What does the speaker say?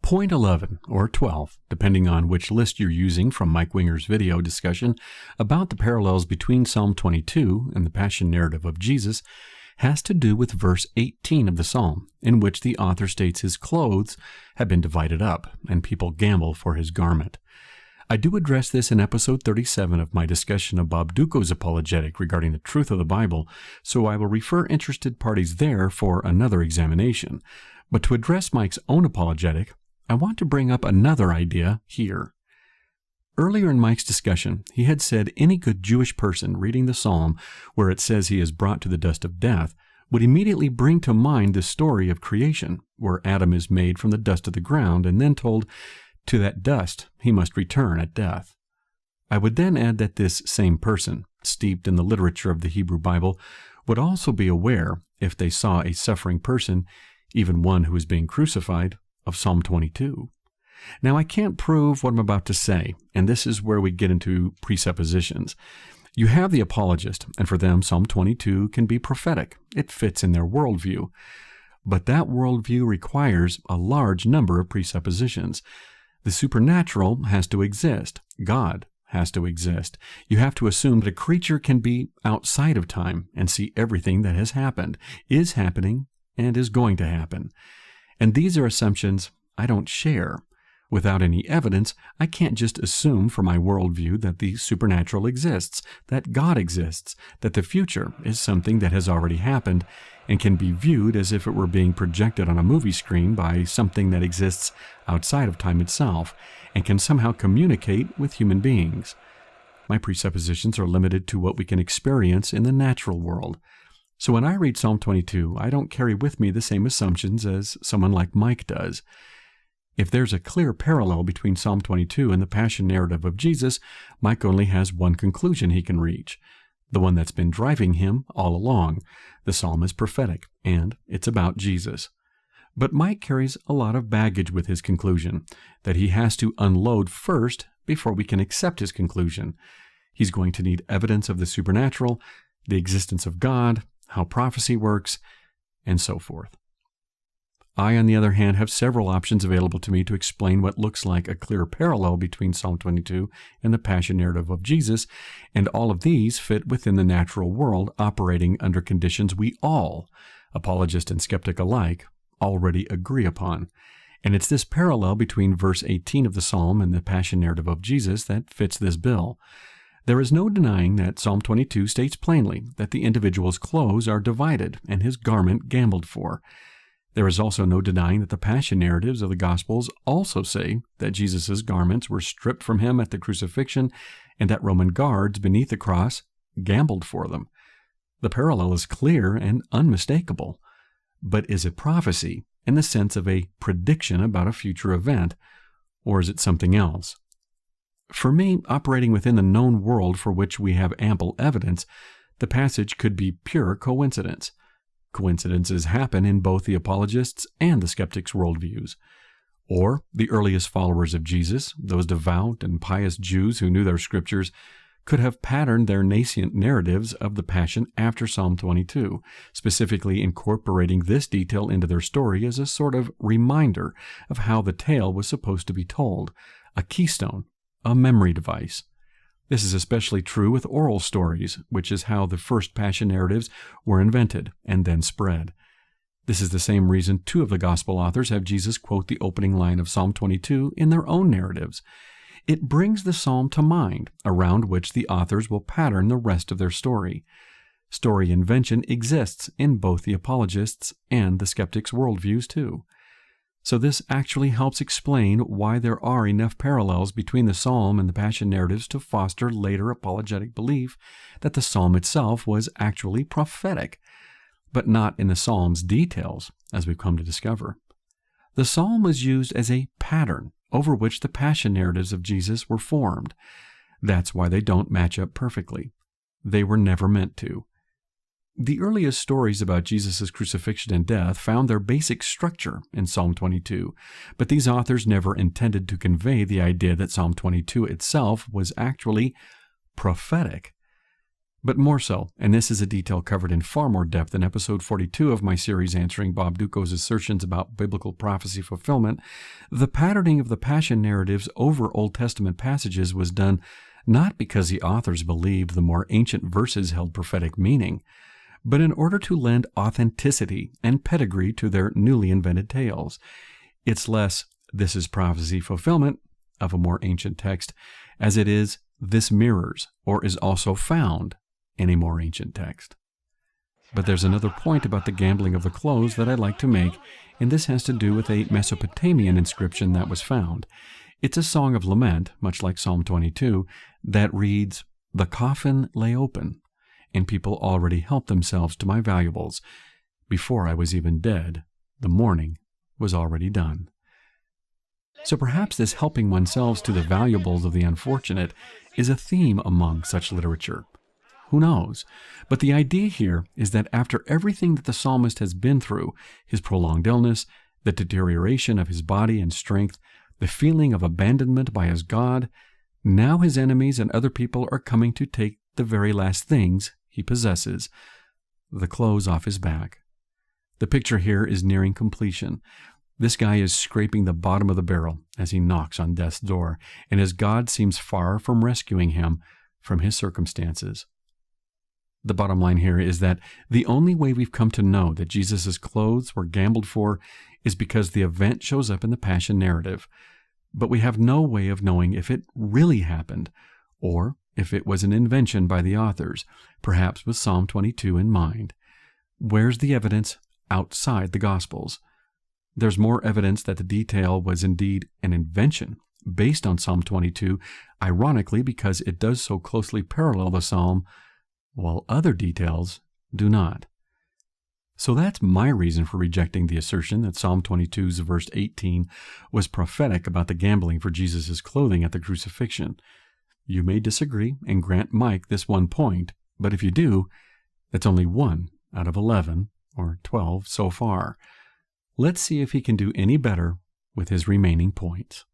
Point 11, or 12, depending on which list you're using from Mike Winger's video discussion about the parallels between Psalm 22 and the Passion narrative of Jesus, has to do with verse 18 of the psalm, in which the author states his clothes have been divided up, and people gamble for his garment. I do address this in episode 37 of my discussion of Bob Duco's apologetic regarding the truth of the Bible, so I will refer interested parties there for another examination. But to address Mike's own apologetic, I want to bring up another idea here. Earlier in Mike's discussion, he had said any good Jewish person reading the psalm where it says he is brought to the dust of death would immediately bring to mind the story of creation, where Adam is made from the dust of the ground and then told, to that dust he must return at death. I would then add that this same person, steeped in the literature of the Hebrew Bible, would also be aware, if they saw a suffering person, even one who is being crucified, of Psalm 22. Now, I can't prove what I'm about to say, and this is where we get into presuppositions. You have the Apologist, and for them, Psalm 22 can be prophetic. It fits in their worldview. But that worldview requires a large number of presuppositions. The supernatural has to exist. God has to exist. You have to assume that a creature can be outside of time and see everything that has happened, is happening, and is going to happen. And these are assumptions I don't share. Without any evidence, I can't just assume for my worldview that the supernatural exists, that God exists, that the future is something that has already happened and can be viewed as if it were being projected on a movie screen by something that exists outside of time itself and can somehow communicate with human beings. My presuppositions are limited to what we can experience in the natural world. So when I read Psalm 22, I don't carry with me the same assumptions as someone like Mike does. If there's a clear parallel between Psalm 22 and the Passion narrative of Jesus, Mike only has one conclusion he can reach, the one that's been driving him all along. The psalm is prophetic, and it's about Jesus. But Mike carries a lot of baggage with his conclusion that he has to unload first before we can accept his conclusion. He's going to need evidence of the supernatural, the existence of God, how prophecy works, and so forth. I, on the other hand, have several options available to me to explain what looks like a clear parallel between Psalm 22 and the Passion narrative of Jesus, and all of these fit within the natural world operating under conditions we all, apologist and skeptic alike, already agree upon. And it's this parallel between verse 18 of the psalm and the Passion narrative of Jesus that fits this bill. There is no denying that Psalm 22 states plainly that the individual's clothes are divided and his garment gambled for. There is also no denying that the Passion narratives of the Gospels also say that Jesus' garments were stripped from him at the crucifixion and that Roman guards beneath the cross gambled for them. The parallel is clear and unmistakable. But is it prophecy in the sense of a prediction about a future event, or is it something else? For me, operating within the known world for which we have ample evidence, the passage could be pure coincidence. Coincidences happen in both the apologists' and the skeptics' worldviews. Or the earliest followers of Jesus, those devout and pious Jews who knew their scriptures, could have patterned their nascent narratives of the Passion after Psalm 22, specifically incorporating this detail into their story as a sort of reminder of how the tale was supposed to be told, a keystone, a memory device. This is especially true with oral stories, which is how the first Passion narratives were invented and then spread. This is the same reason two of the Gospel authors have Jesus quote the opening line of Psalm 22 in their own narratives. It brings the psalm to mind, around which the authors will pattern the rest of their story. Story invention exists in both the apologists' and the skeptics' worldviews too. So this actually helps explain why there are enough parallels between the psalm and the Passion narratives to foster later apologetic belief that the psalm itself was actually prophetic, but not in the psalm's details, as we've come to discover. The psalm was used as a pattern over which the Passion narratives of Jesus were formed. That's why they don't match up perfectly. They were never meant to. The earliest stories about Jesus' crucifixion and death found their basic structure in Psalm 22, but these authors never intended to convey the idea that Psalm 22 itself was actually prophetic. But more so, and this is a detail covered in far more depth in episode 42 of my series answering Bob Duco's assertions about biblical prophecy fulfillment, the patterning of the Passion narratives over Old Testament passages was done not because the authors believed the more ancient verses held prophetic meaning, but in order to lend authenticity and pedigree to their newly invented tales. It's less, this is prophecy fulfillment of a more ancient text, as it is, this mirrors or is also found in a more ancient text. But there's another point about the gambling of the clothes that I'd like to make, and this has to do with a Mesopotamian inscription that was found. It's a song of lament, much like Psalm 22, that reads, "The coffin lay open, and people already helped themselves to my valuables. Before I was even dead, the mourning was already done." So perhaps this helping oneself to the valuables of the unfortunate is a theme among such literature. Who knows? But the idea here is that after everything that the psalmist has been through, his prolonged illness, the deterioration of his body and strength, the feeling of abandonment by his God, now his enemies and other people are coming to take the very last things he possesses, the clothes off his back. The picture here is nearing completion. This guy is scraping the bottom of the barrel as he knocks on death's door, and his God seems far from rescuing him from his circumstances. The bottom line here is that the only way we've come to know that Jesus' clothes were gambled for is because the event shows up in the Passion narrative, but we have no way of knowing if it really happened, or if it was an invention by the authors, perhaps with Psalm 22 in mind. Where's the evidence outside the Gospels? There's more evidence that the detail was indeed an invention based on Psalm 22, ironically because it does so closely parallel the psalm, while other details do not. So that's my reason for rejecting the assertion that Psalm 22's verse 18 was prophetic about the gambling for Jesus' clothing at the crucifixion. You may disagree and grant Mike this one point, but if you do, that's only 1 out of 11 or 12 so far. Let's see if he can do any better with his remaining points.